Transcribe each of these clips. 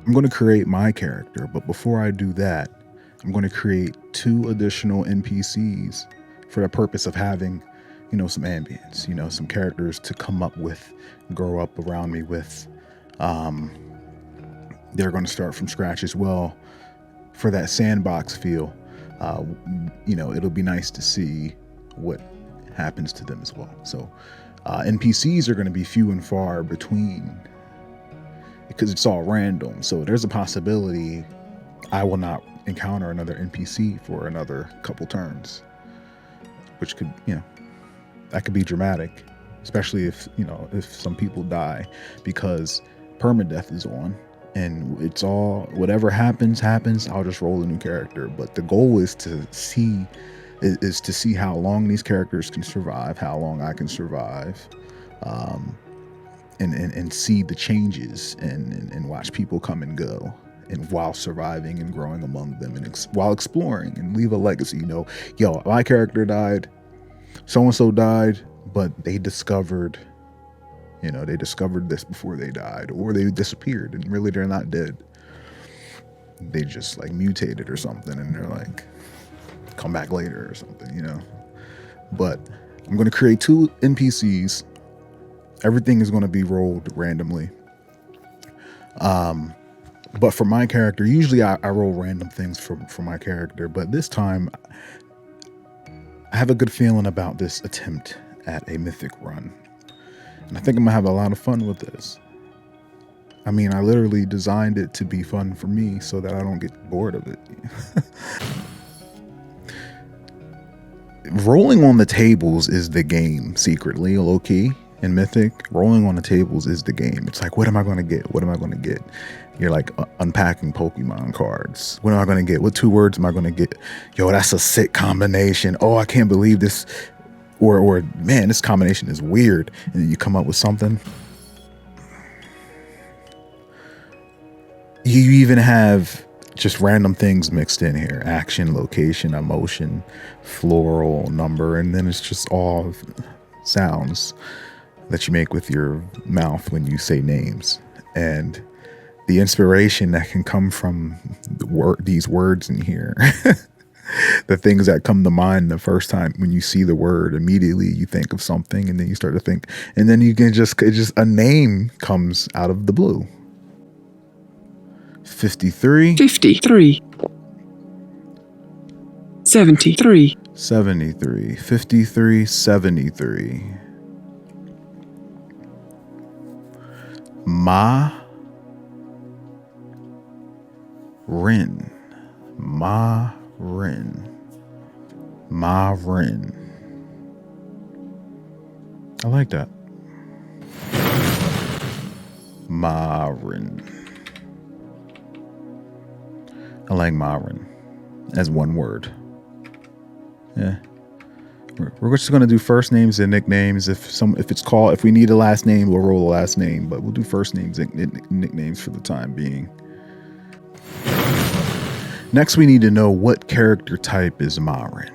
I'm going to create my character, but before I do that, I'm going to create 2 additional NPCs for the purpose of having, some ambience, some characters to come up with, grow up around me with. They're going to start from scratch as well for that sandbox feel. It'll be nice to see what happens to them as well. So NPCs are going to be few and far between because it's all random. So there's a possibility I will not encounter another NPC for another couple turns, which could, that could be dramatic, especially if some people die, because permadeath is on and it's all, whatever happens. I'll just roll a new character. But the goal is to see how long these characters can survive, how long I can survive, and see the changes and watch people come and go, and while surviving and growing among them, and while exploring and leave a legacy. My character died, so and so died, but they discovered this before they died, or they disappeared and really they're not dead. They just like mutated or something, and they're like, come back later or something. But I'm going to create 2 NPCs. Everything is going to be rolled randomly. But for my character, usually I roll random things for my character, but this time I have a good feeling about this attempt at a mythic run. And I think I'm gonna have a lot of fun with this. I mean, I literally designed it to be fun for me so that I don't get bored of it. Rolling on the tables is the game, secretly, low-key. In Mythic, rolling on the tables is the game. It's like, what am I going to get? What am I going to get? You're like unpacking Pokemon cards. What am I going to get? What 2 words am I going to get? Yo, that's a sick combination. Oh, I can't believe this. Or man, this combination is weird. And then you come up with something. You even have just random things mixed in here: action, location, emotion, floral, number, and then it's just all sounds that you make with your mouth when you say names. And the inspiration that can come from these words in here, the things that come to mind the first time when you see the word, immediately you think of something, and then you start to think, and then you can just a name comes out of the blue. 53 73 73 73 53 73. Ma Rin. Ma Rin. Ma Rin. I like that. Ma Rin. I like Ma Rin as one word. Yeah. We're just gonna do first names and nicknames. If we need a last name, we'll roll a last name, but we'll do first names and nicknames for the time being. Next, we need to know what character type is Marin.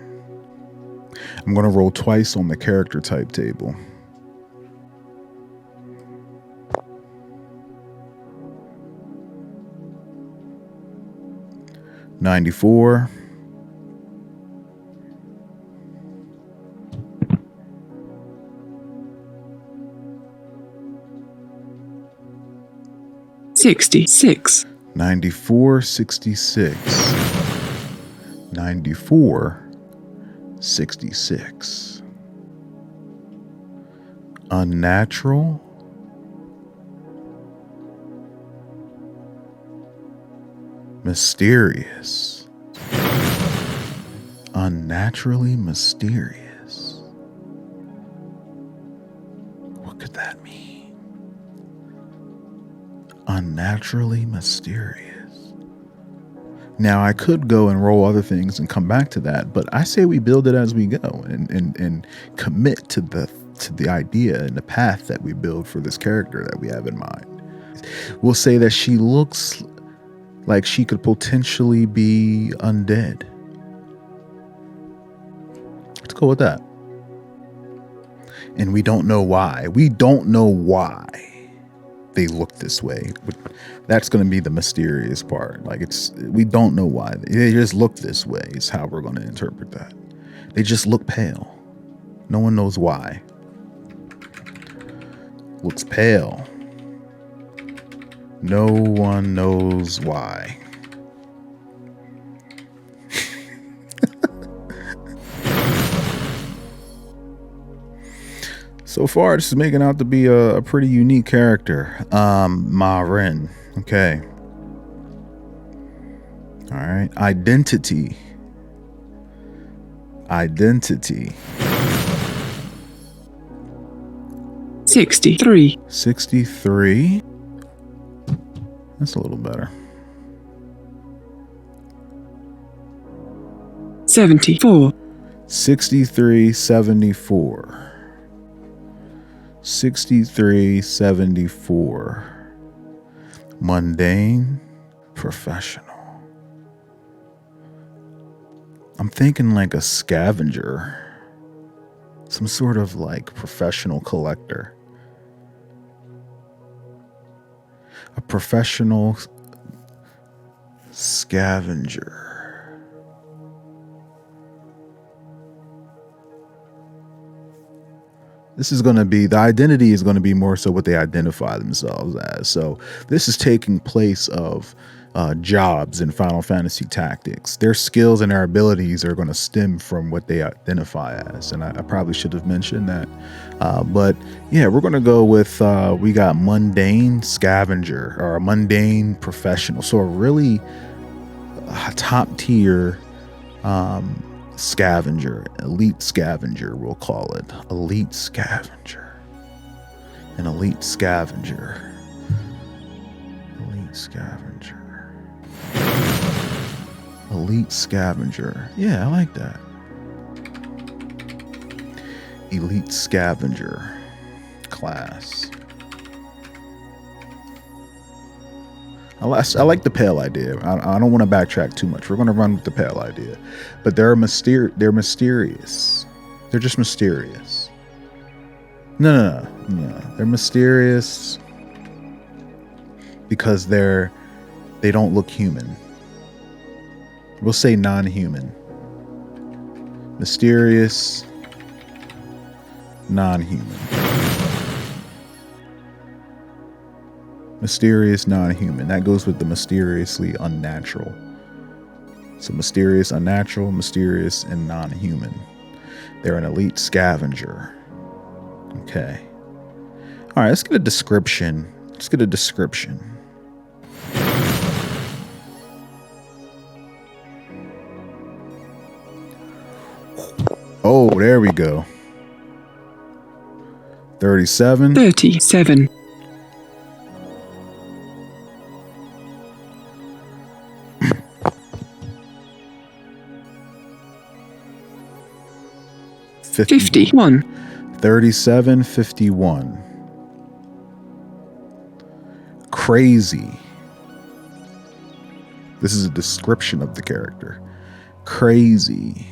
I'm gonna roll twice on the character type table. $94. $66. 94, 66. 94, 66. Unnatural. Mysterious. Unnaturally mysterious. What could that mean? Unnaturally mysterious. Now, I could go and roll other things and come back to that, but I say we build it as we go and commit to the idea and the path that we build for this character that we have in mind. We'll say that she looks like she could potentially be undead. Let's go with that. And we don't know why. We don't know why. they look this way. But that's going to be the mysterious part. Like, we don't know why. They just look this way is how we're going to interpret that. They just look pale. No one knows why. Looks pale. No one knows why. So far, this is making out to be a pretty unique character. Marin. Okay. All right. Identity. 63. 63. That's a little better. 74. 63, 74. 63, 74. Mundane, professional. I'm thinking like a scavenger. Some sort of like professional collector. A professional scavenger. This is going to be, the identity is going to be more so what they identify themselves as. So this is taking place of jobs in Final Fantasy Tactics. Their skills and their abilities are going to stem from what they identify as. And I probably should have mentioned that. But yeah, we're going to go with, we got mundane scavenger or a mundane professional. So a really top tier scavenger, elite scavenger, we'll call it. Elite scavenger. An elite scavenger. Elite scavenger. Elite scavenger. Yeah, I like that. Elite scavenger class. I like the pale idea. I don't want to backtrack too much. We're going to run with the pale idea. But they're mysterious. They're just mysterious. No. They're mysterious because they don't look human. We'll say non-human. Mysterious, non-human. Mysterious, non-human. That goes with the mysteriously unnatural. So mysterious, unnatural, mysterious, and non-human. They're an elite scavenger. Okay. All right, let's get a description. Oh, there we go. 37. 37. 51. 37, 51. Crazy. This is a description of the character. Crazy.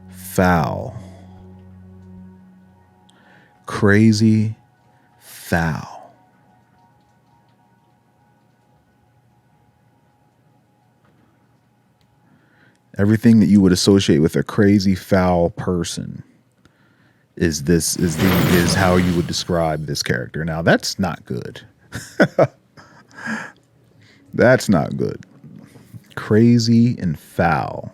Foul. Crazy. Foul. Everything that you would associate with a crazy, foul person is how you would describe this character. Now, that's not good. That's not good. Crazy and foul.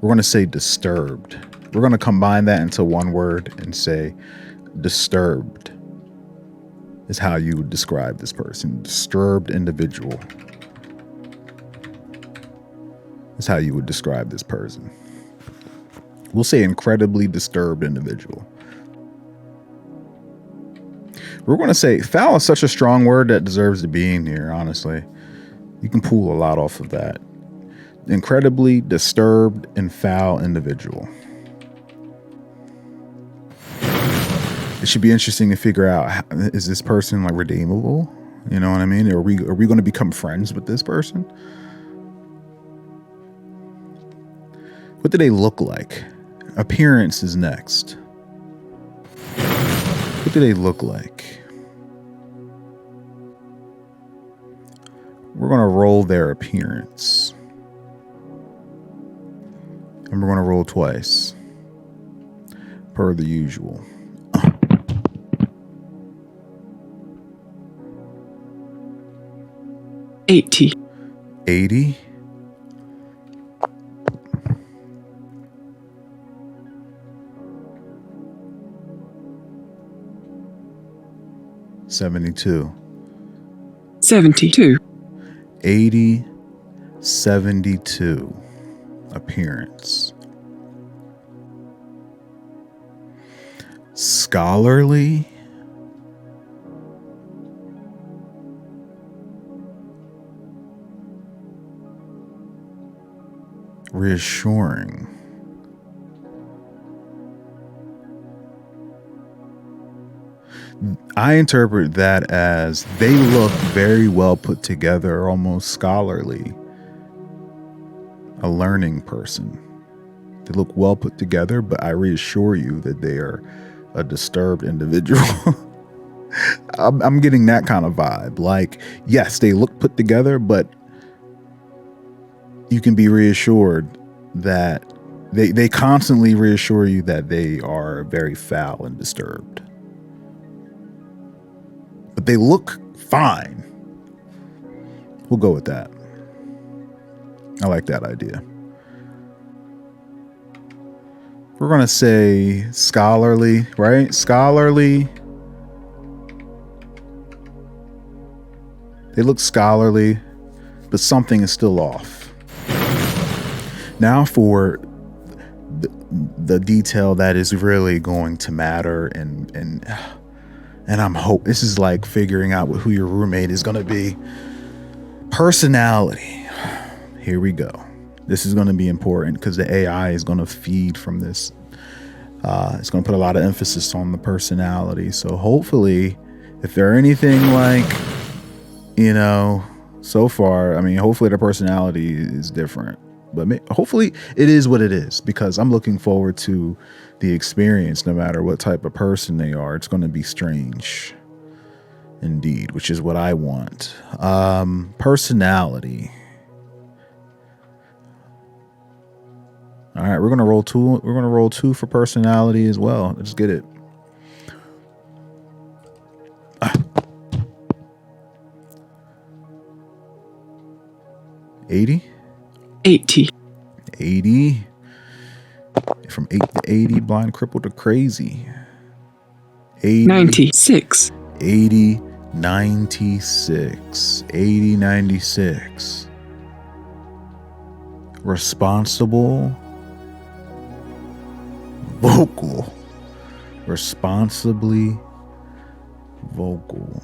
We're going to say disturbed. We're going to combine that into one word and say disturbed is how you would describe this person. Disturbed individual is how you would describe this person. We'll say incredibly disturbed individual. We're going to say foul is such a strong word that deserves to be in here, honestly. You can pull a lot off of that. Incredibly disturbed and foul individual. It should be interesting to figure out, is this person like redeemable? You know what I mean? Are we going to become friends with this person? What do they look like? Appearance is next. What do they look like? We're going to roll their appearance. And we're going to roll twice. Per the usual. 80. 80. $72. 72. 80, 72. Appearance. Scholarly. Reassuring. I interpret that as they look very well put together, almost scholarly. A learning person. They look well put together, but I reassure you that they are a disturbed individual. I'm getting that kind of vibe. Like, yes, they look put together, but you can be reassured that they constantly reassure you that they are very foul and disturbed. But they look fine. We'll go with that. I like that idea. We're going to say scholarly, right? Scholarly. They look scholarly, but something is still off. Now for the detail that is really going to matter, and I'm hope this is like figuring out who your roommate is going to be. Personality. Here we go. This is going to be important because the AI is going to feed from this. It's going to put a lot of emphasis on the personality. So hopefully, if they're anything like, so far, I mean, hopefully their personality is different. But hopefully it is what it is, because I'm looking forward to the experience no matter what type of person they are. It's going to be strange indeed, which is what I want. Personality. All right, we're going to roll two. We're going to roll 2 for personality as well. Let's get it. Ah. 80? 80. 80. From 8 to 80, blind, crippled to crazy. 80. 96. 80, 96. 80, 96. Responsible. Vocal. Responsibly vocal.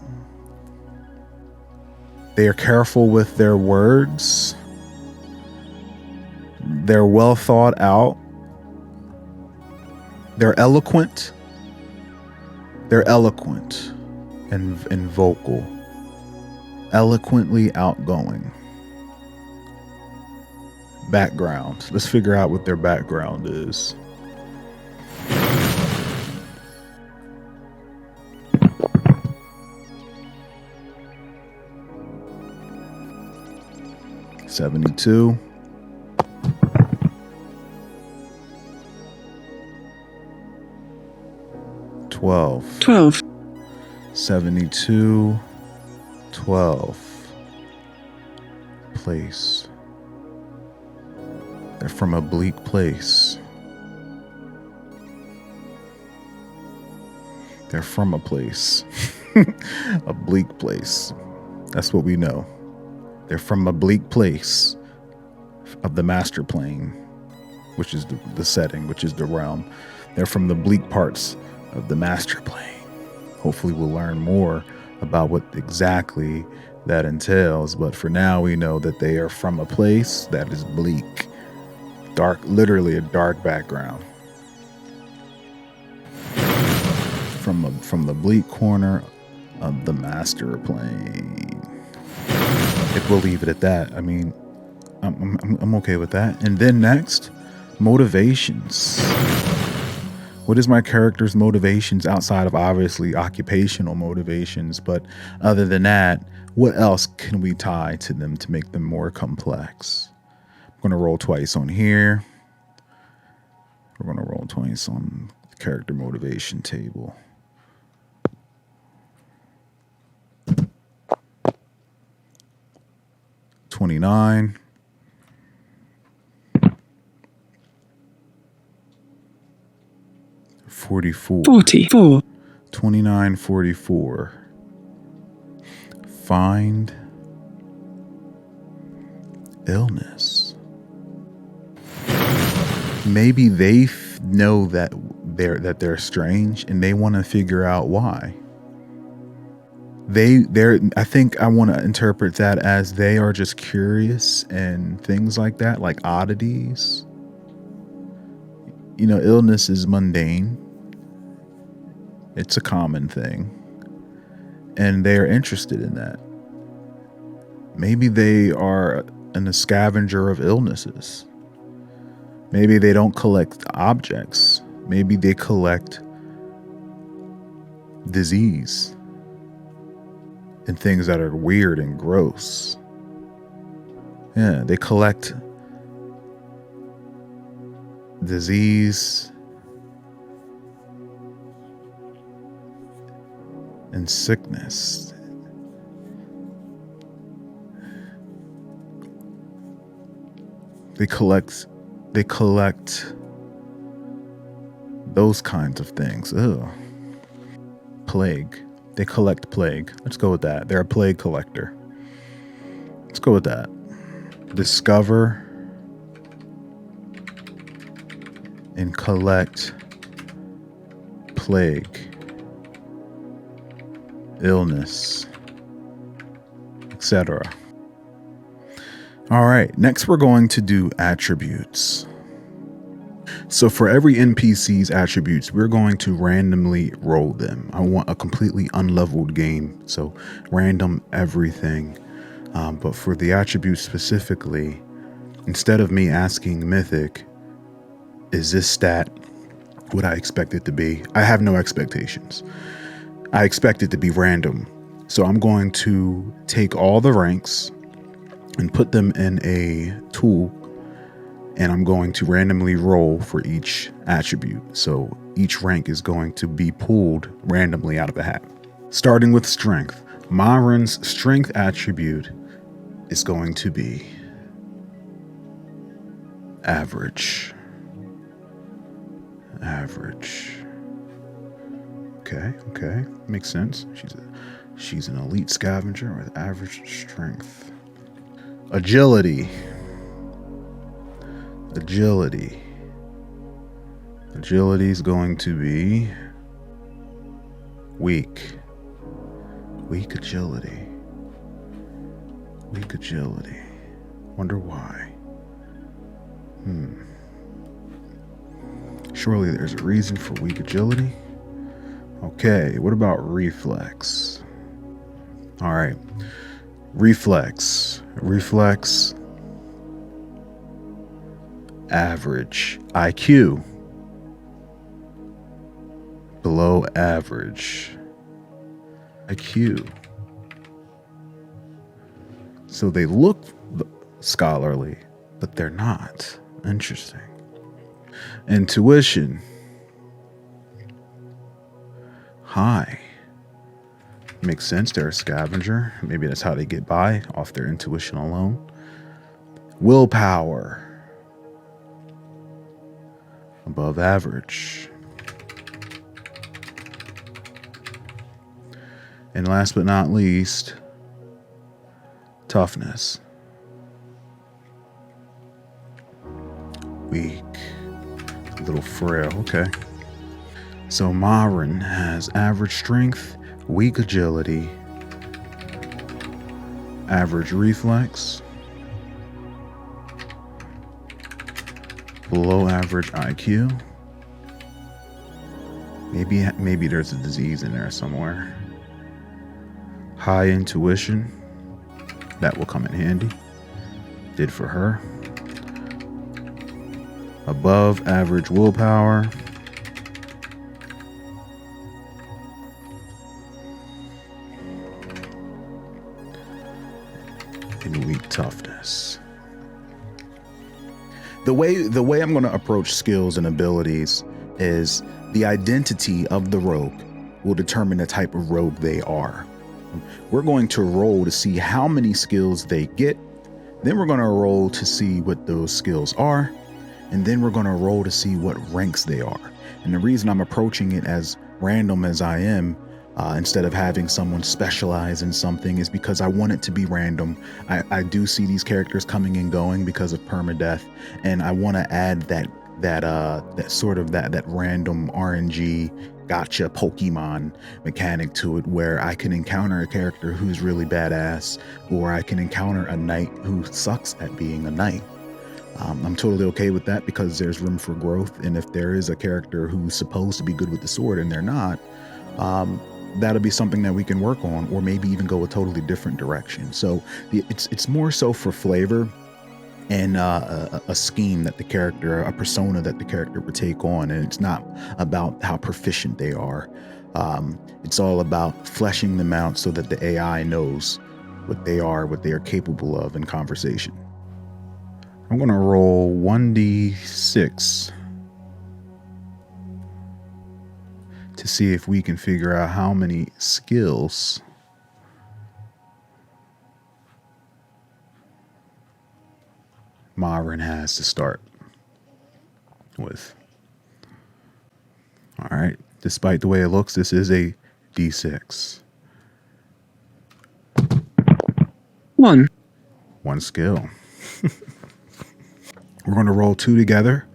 They are careful with their words. They're well thought out. They're eloquent. They're eloquent and vocal. Eloquently outgoing. Background. Let's figure out what their background is. $72. 12. 12. 72. 12. Place. They're from a bleak place. They're from a place. A bleak place. That's what we know. They're from a bleak place of the master plane, which is the setting, which is the realm. They're from the bleak parts of the master plane. Hopefully we'll learn more about what exactly that entails. But for now, we know that they are from a place that is bleak. Dark, literally a dark background. From the bleak corner of the master plane. If we'll leave it at that. I mean, I'm okay with that. And then next, Motivations. What is my character's motivations outside of obviously occupational motivations? But other than that, what else can we tie to them to make them more complex? I'm going to roll twice on here. We're going to roll twice on the character motivation table. $29. 44. 44. 2944. Find illness. Maybe they know that they're strange and they want to figure out why. I think I want to interpret that as they are just curious and things like that, like oddities. You know, illness is mundane. It's a common thing. And they are interested in that. Maybe they are a scavenger of illnesses. Maybe they don't collect objects. Maybe they collect disease and things that are weird and gross. Yeah, they collect disease and sickness. They collect those kinds of things. Ugh. Plague. They collect plague. Let's go with that. They're a plague collector. Let's go with that. Discover and collect plague, illness, etc. All right, next we're going to do attributes. So for every NPC's attributes, we're going to randomly roll them. I want a completely unleveled game, so random everything. But for the attributes specifically, instead of me asking Mythic, is this stat what I expect it to be? I have no expectations. I expect it to be random. So I'm going to take all the ranks and put them in a tool, and I'm going to randomly roll for each attribute. So each rank is going to be pulled randomly out of a hat. Starting with strength. Myron's strength attribute is going to be average. Average. Okay. Makes sense. She's an elite scavenger with average strength. Agility. Agility is going to be weak. Weak agility. Wonder why. Surely there's a reason for weak agility. Okay, what about reflex? All right. Reflex. Average. IQ. Below average. IQ. So they look scholarly, but they're not. Interesting. Intuition. High. Makes sense. They're a scavenger. Maybe that's how they get by, off their intuition alone. Willpower. Above average. And last but not least, toughness. Weak. A little frail. Okay. So Myron has average strength, weak agility, average reflex, below average IQ. Maybe there's a disease in there somewhere. High intuition. That will come in handy. Did for her. Above average willpower. And weak toughness. The way I'm going to approach skills and abilities is the identity of the rogue will determine the type of rogue they are. We're going to roll to see how many skills they get. Then we're going to roll to see what those skills are. And then we're going to roll to see what ranks they are. And the reason I'm approaching it as random as I am, instead of having someone specialize in something, is because I want it to be random. I do see these characters coming and going because of permadeath, and I want to add that random RNG gotcha Pokemon mechanic to it, where I can encounter a character who's really badass, or I can encounter a knight who sucks at being a knight. I'm totally okay with that because there's room for growth, and if there is a character who's supposed to be good with the sword and they're not, that'll be something that we can work on, or maybe even go a totally different direction. So it's more so for flavor and a scheme that the character, a persona that the character would take on, and it's not about how proficient they are. It's all about fleshing them out so that the AI knows what they are capable of in conversation. I'm going to roll 1d6 to see if we can figure out how many skills Myron has to start with. All right. Despite the way it looks, this is a d6. 1. One skill. We're going to roll 2 together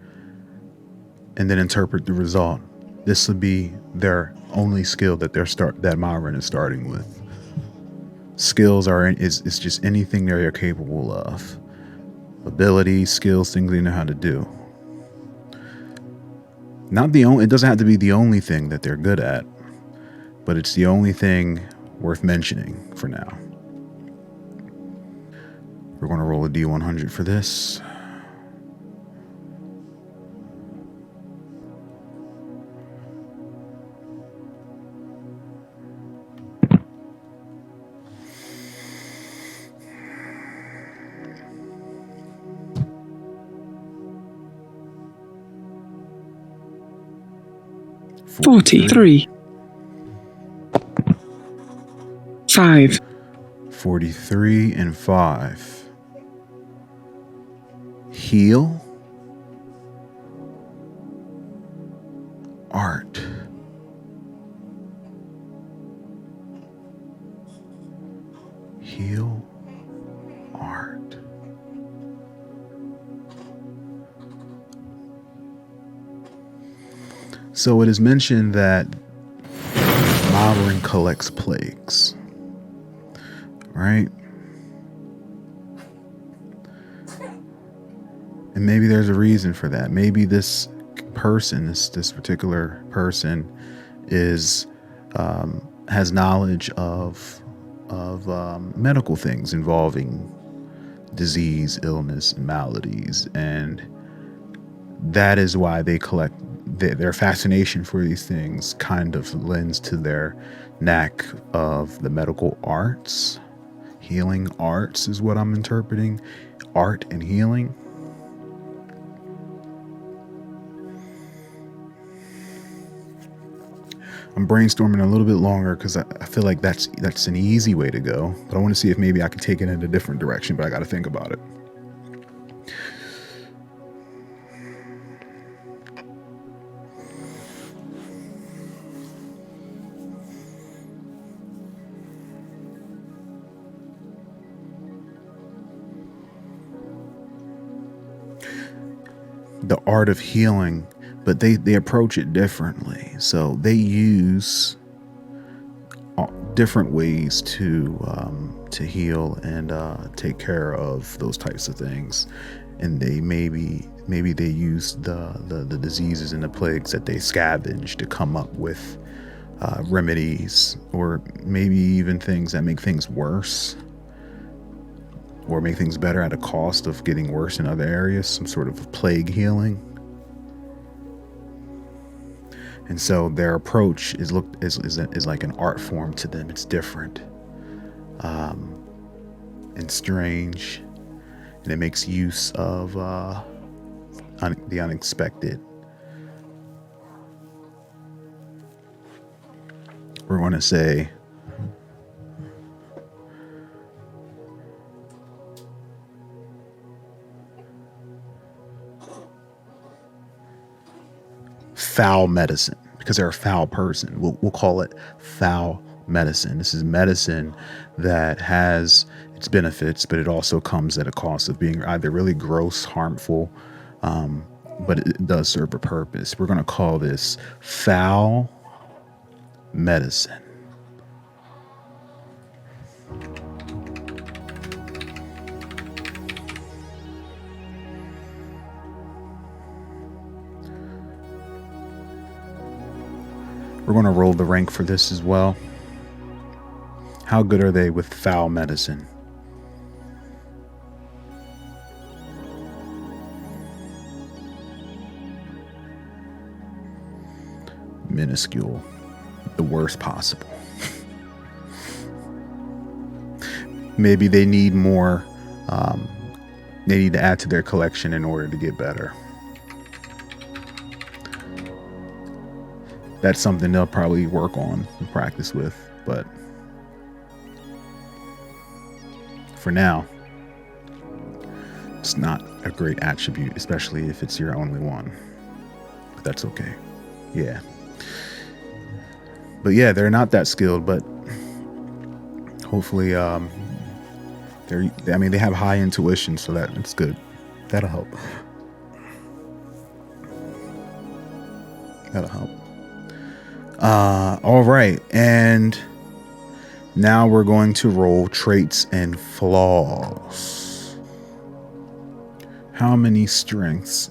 and then interpret the result. This will be their only skill that Myron is starting with. Skills is just anything they're capable of. Abilities, skills, things they know how to do. It doesn't have to be the only thing that they're good at, but it's the only thing worth mentioning for now. We're going to roll a D100 for this. Forty-three. 5. 43 and 5. Heal. Art. Heal. Art. So it is mentioned that Myron collects plagues, right? And maybe there's a reason for that. Maybe this person, this particular person, has knowledge of medical things involving disease, illness, and maladies, and that is why they collect. Their fascination for these things kind of lends to their knack of the medical arts. Healing arts is what I'm interpreting. Art and healing. I'm brainstorming a little bit longer because I feel like that's an easy way to go. But I want to see if maybe I could take it in a different direction, but I got to think about it. The art of healing, but they approach it differently. So they use different ways to heal and take care of those types of things. And they maybe they use the diseases and the plagues that they scavenge to come up with remedies, or maybe even things that make things worse or make things better at a cost of getting worse in other areas, some sort of plague healing. And so their approach is like an art form to them. It's different, and strange, and it makes use of the unexpected. We're going to say foul medicine, because they're a foul person. We'll call it foul medicine. This is medicine that has its benefits, but it also comes at a cost of being either really gross, harmful, but it does serve a purpose. We're going to call this foul medicine. We're going to roll the rank for this as well. How good are they with foul medicine? Minuscule. The worst possible. Maybe they need more. They need to add to their collection in order to get better. That's something they'll probably work on and practice with, but for now, it's not a great attribute, especially if it's your only one. But that's okay. Yeah. But yeah, they're not that skilled, but hopefully, they have high intuition, so that's good. That'll help. That'll help. All right, and now we're going to roll traits and flaws. How many strengths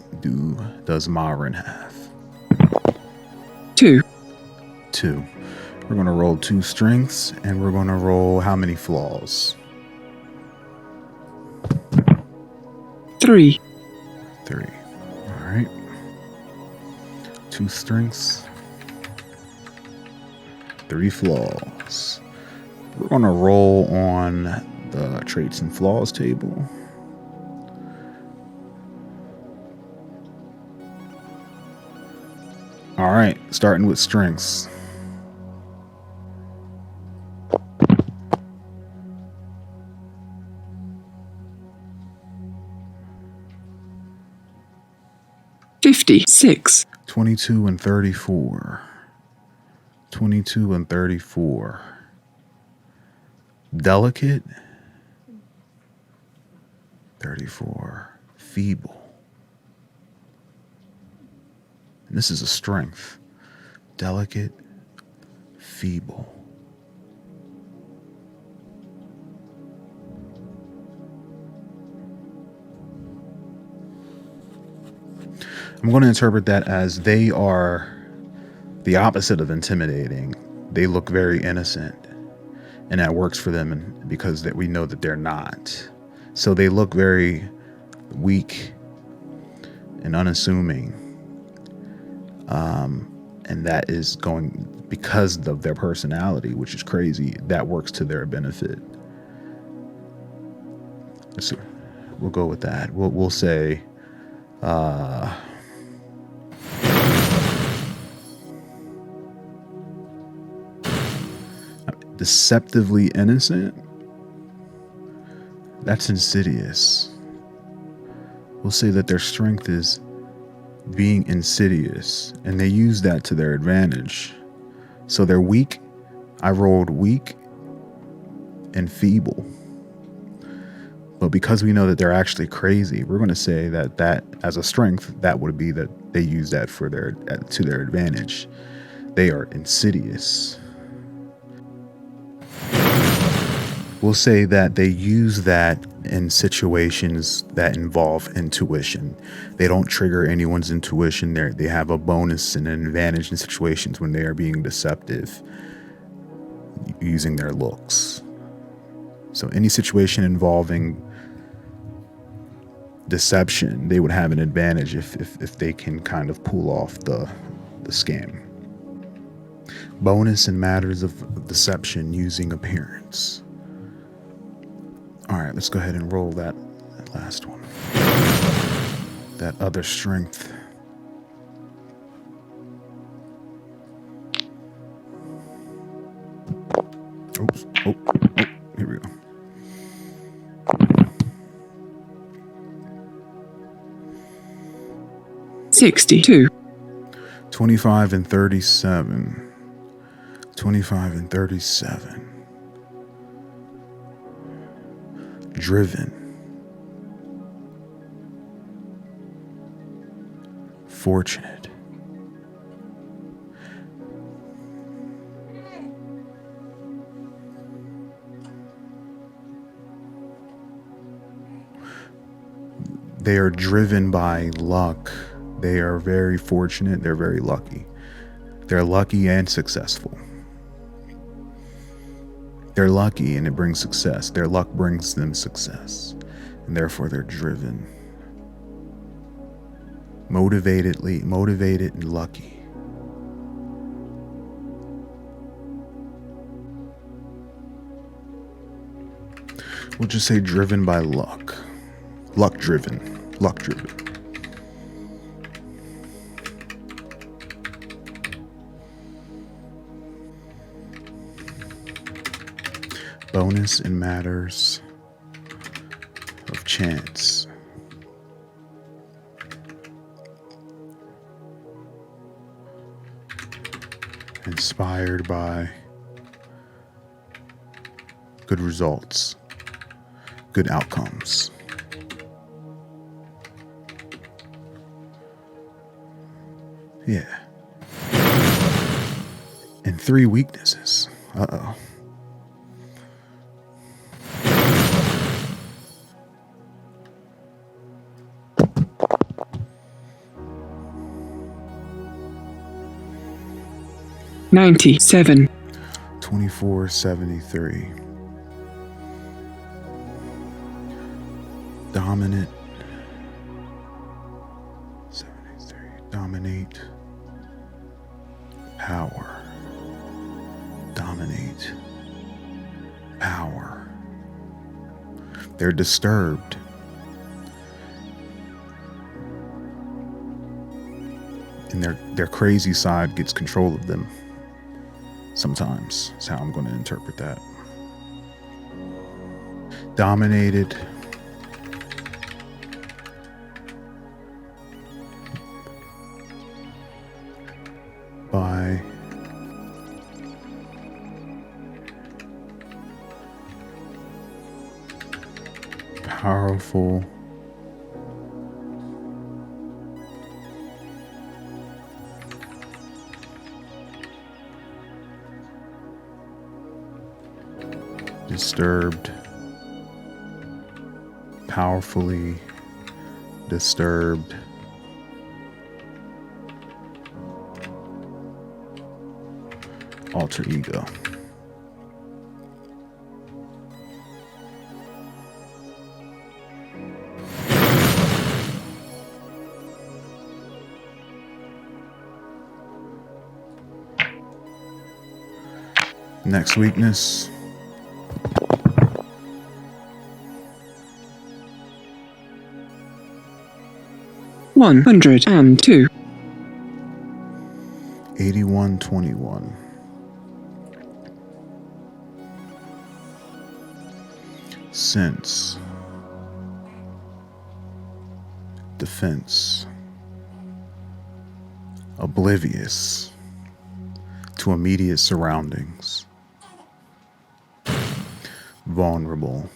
does Marin have? 2. 2. We're going to roll 2 strengths, and we're going to roll how many flaws? 3. 3. All right. 2 strengths, 3 flaws. We're going to roll on the traits and flaws table. All right, starting with strengths. $56. 22 and 34. 22 and 34. Delicate. 34. Feeble. And this is a strength. Delicate. Feeble. I'm going to interpret that as they are the opposite of intimidating. They look very innocent, and that works for them, and because that we know that they're not. So they look very weak and unassuming, and that is going because of their personality, which is crazy. That works to their benefit. So we'll go with that. We'll say. Deceptively innocent. That's insidious. We'll say that their strength is being insidious, and they use that to their advantage. So they're weak. I rolled weak and feeble. But because we know that they're actually crazy, we're going to say that as a strength, that would be that they use that to their advantage. They are insidious. We'll say that they use that in situations that involve intuition. They don't trigger anyone's intuition. They have a bonus and an advantage in situations when they are being deceptive using their looks. So any situation involving deception, they would have an advantage if they can kind of pull off the scam. Bonus in matters of deception using appearance. All right, let's go ahead and roll that last one. That other strength. Oops. Oh, here we go. $62. 25 and 37. 25 and 37. Driven. Fortunate. They are driven by luck. They are very fortunate. They're very lucky. They're lucky and successful. They're lucky and it brings success. Their luck brings them success. And therefore they're driven. Motivated and lucky. We'll just say driven by luck. Luck driven. Luck driven. Bonus in matters of chance. Inspired by good results, good outcomes. Yeah. And 3 weaknesses. Uh-oh. $97. 2473. Dominant. 73. Dominate. Power. Dominate. Power. They're disturbed. And their crazy side gets control of them. Sometimes. That's how I'm going to interpret that. Dominated. By powerful disturbed, powerfully disturbed, alter ego. Next weakness. $102. 8121. Sense. Defense. Oblivious to immediate surroundings. Vulnerable.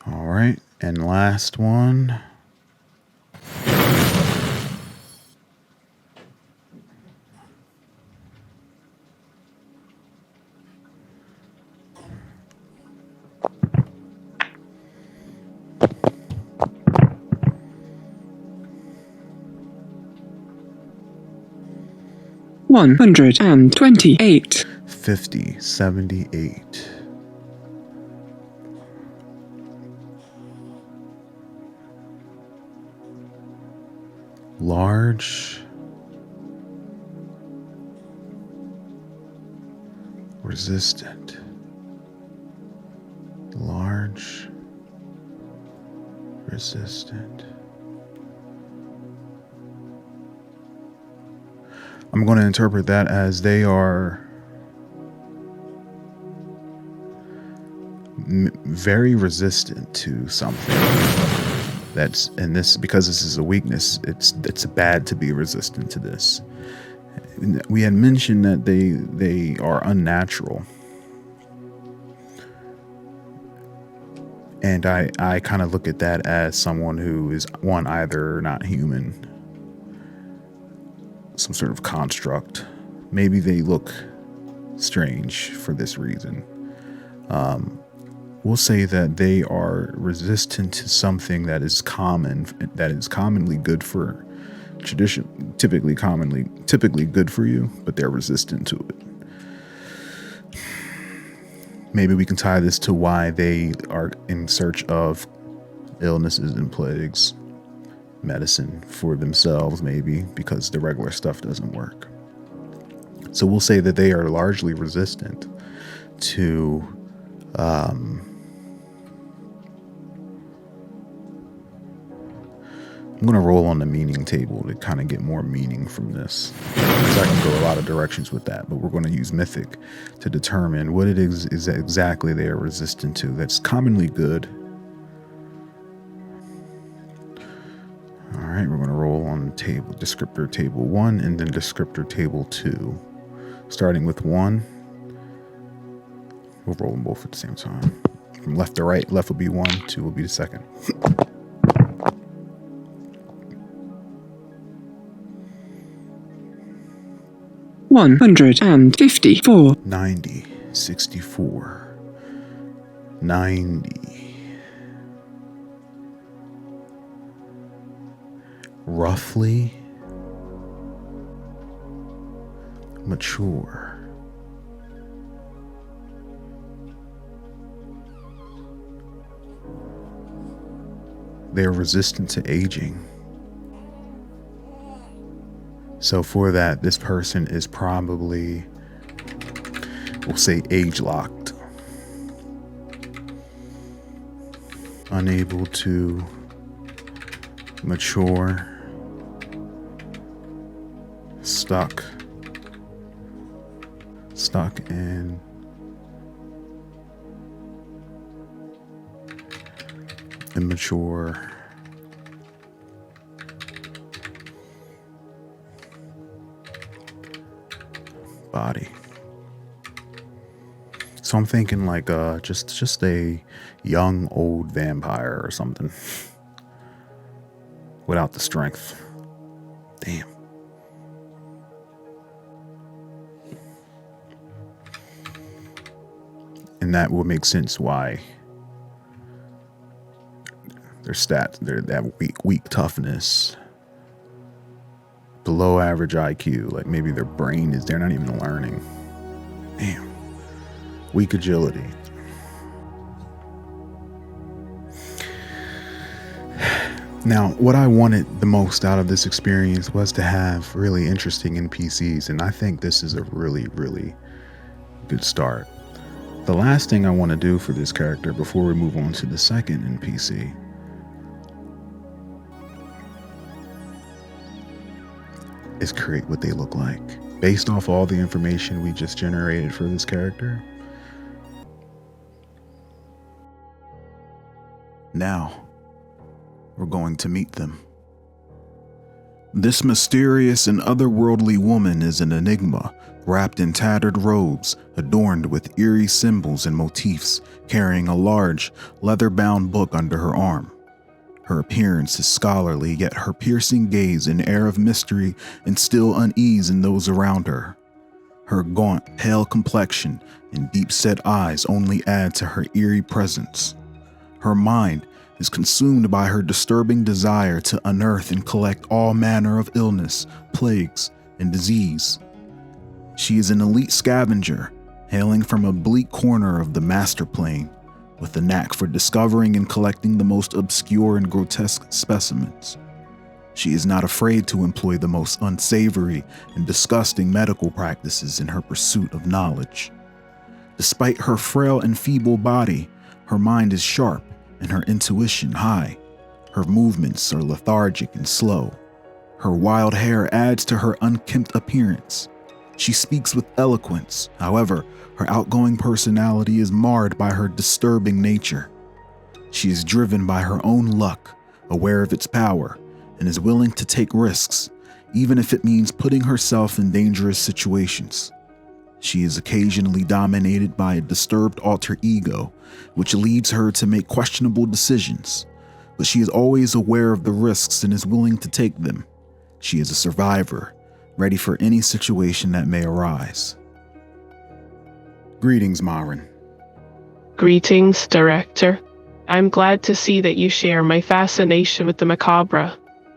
All right, and last one. $128. 5078. Large, resistant, large, resistant. I'm going to interpret that as they are very resistant to something. That's, and this, because this is a weakness, it's bad to be resistant to this. We had mentioned that they are unnatural. And I kind of look at that as someone who is, one, either not human, some sort of construct. Maybe they look strange for this reason. We'll say that they are resistant to something that is common, that is commonly good for typically good for you, but they're resistant to it. Maybe we can tie this to why they are in search of illnesses and plagues, medicine for themselves, maybe because the regular stuff doesn't work. So we'll say that they are largely resistant to I'm going to roll on the meaning table to kind of get more meaning from this. Because I can go a lot of directions with that, but we're going to use Mythic to determine what it is exactly they are resistant to that's commonly good. All right, we're going to roll on table, descriptor table 1 and then descriptor table 2. Starting with 1, we'll roll them both at the same time. From left to right, left will be 1, 2 will be the second. 154. 90, 64, 90. Roughly mature. They are resistant to aging. So for that, this person is probably, we'll say, age-locked. Unable to mature. Stuck in immature body. So I'm thinking like just a young old vampire or something without the strength. Damn. And that would make sense why their stats, they're that weak toughness, below average IQ, like maybe their brain is, they're not even learning. Damn. Weak agility. Now, what I wanted the most out of this experience was to have really interesting NPCs, and I think this is a really, really good start. The last thing I want to do for this character before we move on to the second NPC is create what they look like. Based off all the information we just generated for this character, now we're going to meet them. This mysterious and otherworldly woman is an enigma, wrapped in tattered robes, adorned with eerie symbols and motifs, carrying a large, leather-bound book under her arm. Her appearance is scholarly, yet her piercing gaze and air of mystery instill unease in those around her. Her gaunt, pale complexion and deep-set eyes only add to her eerie presence. Her mind is consumed by her disturbing desire to unearth and collect all manner of illness, plagues, and disease. She is an elite scavenger, hailing from a bleak corner of the master plane, with a knack for discovering and collecting the most obscure and grotesque specimens. She is not afraid to employ the most unsavory and disgusting medical practices in her pursuit of knowledge. Despite her frail and feeble body, her mind is sharp and her intuition high. Her movements are lethargic and slow. Her wild hair adds to her unkempt appearance. She speaks with eloquence. However, her outgoing personality is marred by her disturbing nature. She is driven by her own luck, aware of its power, and is willing to take risks, even if it means putting herself in dangerous situations. She is occasionally dominated by a disturbed alter ego, which leads her to make questionable decisions, but she is always aware of the risks and is willing to take them. She is a survivor, ready for any situation that may arise. Greetings, Myron. Greetings, Director. I'm glad to see that you share my fascination with the macabre.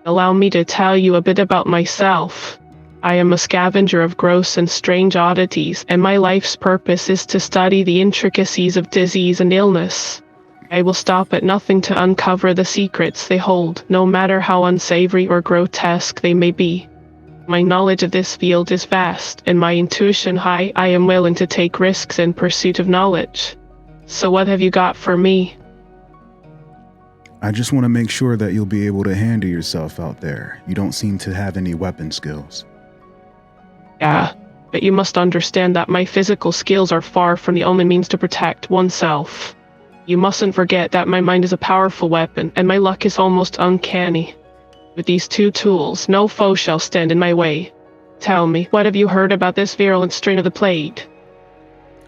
Allow me to tell you a bit about myself. I am a scavenger of gross and strange oddities, and my life's purpose is to study the intricacies of disease and illness. I will stop at nothing to uncover the secrets they hold, no matter how unsavory or grotesque they may be. My knowledge of this field is vast, and my intuition high. I am willing to take risks in pursuit of knowledge. So what have you got for me? I just want to make sure that you'll be able to handle yourself out there. You don't seem to have any weapon skills. Yeah, but you must understand that my physical skills are far from the only means to protect oneself. You mustn't forget that my mind is a powerful weapon, and my luck is almost uncanny. With these two tools, no foe shall stand in my way. Tell me, what have you heard about this virulent strain of the plague?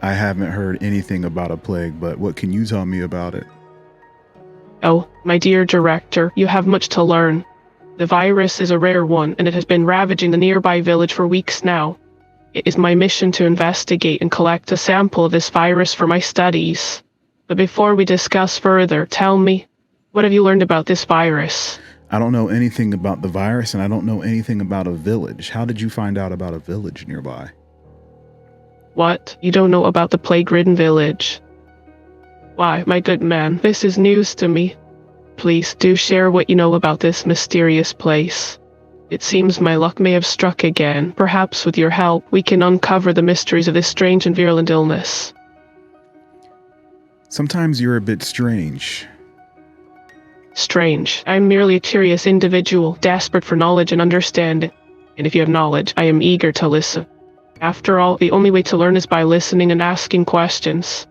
I haven't heard anything about a plague, but what can you tell me about it? Oh, my dear Director, you have much to learn. The virus is a rare one, and it has been ravaging the nearby village for weeks now. It is my mission to investigate and collect a sample of this virus for my studies. But before we discuss further, tell me, what have you learned about this virus? I don't know anything about the virus, and I don't know anything about a village. How did you find out about a village nearby? What? You don't know about the plague-ridden village? Why, my good man, this is news to me. Please do share what you know about this mysterious place. It seems my luck may have struck again. Perhaps with your help, we can uncover the mysteries of this strange and virulent illness. Sometimes you're a bit strange. Strange. I'm merely a curious individual, desperate for knowledge and understanding. And if you have knowledge, I am eager to listen. After all, the only way to learn is by listening and asking questions.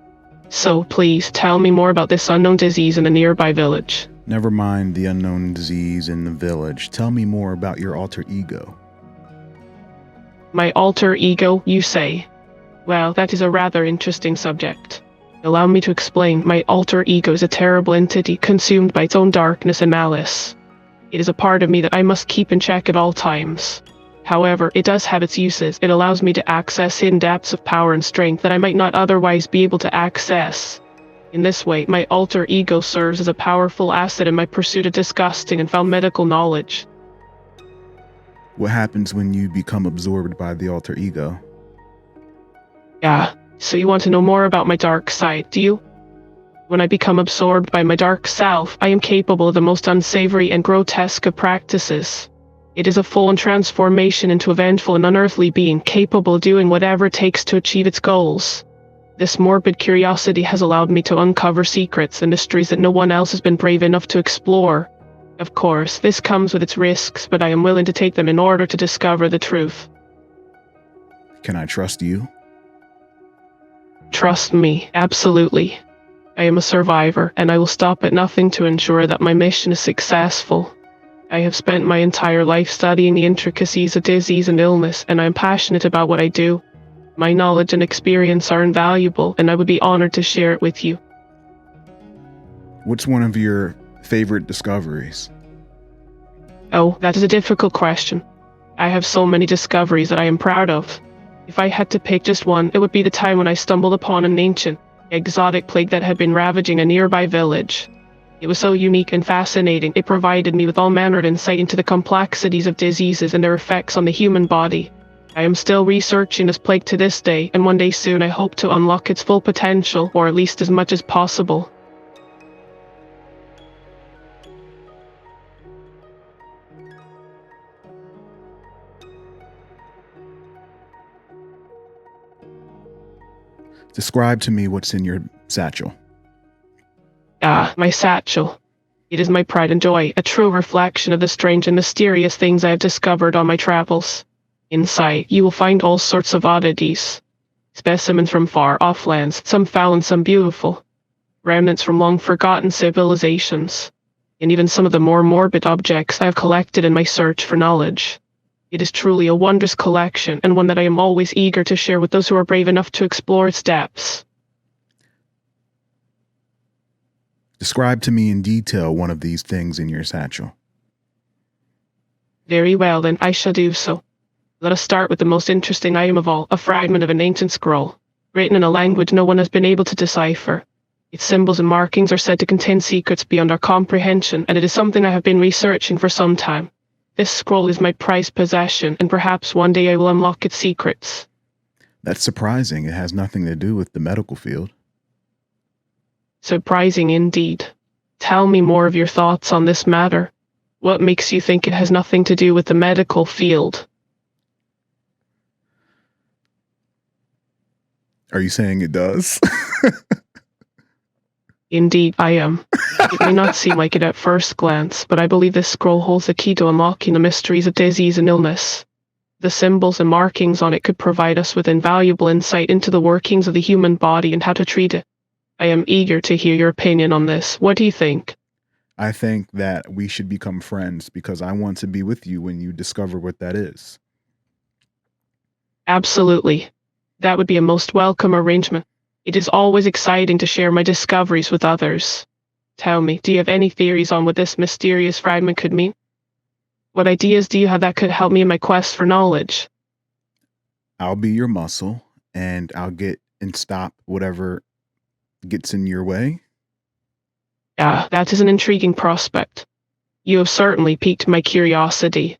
So, please, tell me more about this unknown disease in the nearby village. Never mind the unknown disease in the village. Tell me more about your alter ego. My alter ego, you say? Well, that is a rather interesting subject. Allow me to explain. My alter ego is a terrible entity consumed by its own darkness and malice. It is a part of me that I must keep in check at all times. However, it does have its uses. It allows me to access hidden depths of power and strength that I might not otherwise be able to access. In this way, my alter ego serves as a powerful asset in my pursuit of disgusting and foul medical knowledge. What happens when you become absorbed by the alter ego? Yeah, so you want to know more about my dark side, do you? When I become absorbed by my dark self, I am capable of the most unsavory and grotesque of practices. It is a full-on transformation into a vengeful and unearthly being capable of doing whatever it takes to achieve its goals. This morbid curiosity has allowed me to uncover secrets and mysteries that no one else has been brave enough to explore. Of course, this comes with its risks, but I am willing to take them in order to discover the truth. Can I trust you? Trust me, absolutely. I am a survivor, and I will stop at nothing to ensure that my mission is successful. I have spent my entire life studying the intricacies of disease and illness, and I am passionate about what I do. My knowledge and experience are invaluable, and I would be honored to share it with you. What's one of your favorite discoveries? Oh, that is a difficult question. I have so many discoveries that I am proud of. If I had to pick just one, it would be the time when I stumbled upon an ancient, exotic plague that had been ravaging a nearby village. It was so unique and fascinating, it provided me with all manner of insight into the complexities of diseases and their effects on the human body. I am still researching this plague to this day, and one day soon I hope to unlock its full potential, or at least as much as possible. Describe to me what's in your satchel. Ah, my satchel. It is my pride and joy, a true reflection of the strange and mysterious things I have discovered on my travels. Inside, you will find all sorts of oddities. Specimens from far-off lands, some foul and some beautiful. Remnants from long-forgotten civilizations. And even some of the more morbid objects I have collected in my search for knowledge. It is truly a wondrous collection, and one that I am always eager to share with those who are brave enough to explore its depths. Describe to me in detail one of these things in your satchel. Very well, then I shall do so. Let us start with the most interesting item of all, a fragment of an ancient scroll, written in a language no one has been able to decipher. Its symbols and markings are said to contain secrets beyond our comprehension, and it is something I have been researching for some time. This scroll is my prized possession, and perhaps one day I will unlock its secrets. That's surprising. It has nothing to do with the medical field. Surprising indeed. Tell me more of your thoughts on this matter. What makes you think it has nothing to do with the medical field? Are you saying it does? Indeed, I am. It may not seem like it at first glance, but I believe this scroll holds the key to unlocking the mysteries of disease and illness. The symbols and markings on it could provide us with invaluable insight into the workings of the human body and how to treat it. I am eager to hear your opinion on this. What do you think? I think that we should become friends because I want to be with you when you discover what that is. Absolutely. That would be a most welcome arrangement. It is always exciting to share my discoveries with others. Tell me, do you have any theories on what this mysterious fragment could mean? What ideas do you have that could help me in my quest for knowledge? I'll be your muscle and I'll get and stop whatever gets in your way. Ah, that is an intriguing prospect. You have certainly piqued my curiosity.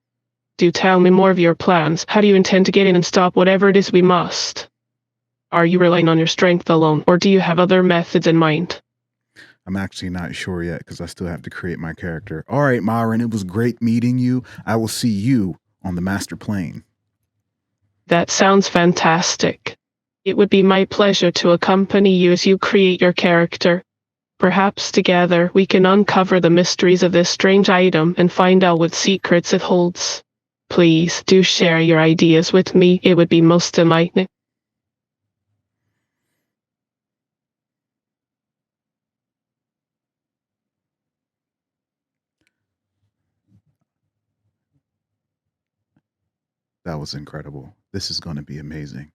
Do tell me more of your plans. How do you intend to get in and stop whatever it is we must? Are you relying on your strength alone, or do you have other methods in mind? I'm actually not sure yet because I still have to create my character. All right, Myron, it was great meeting you. I will see you on the master plane. That sounds fantastic. It would be my pleasure to accompany you as you create your character. Perhaps together we can uncover the mysteries of this strange item and find out what secrets it holds. Please do share your ideas with me. It would be most enlightening. That was incredible. This is going to be amazing.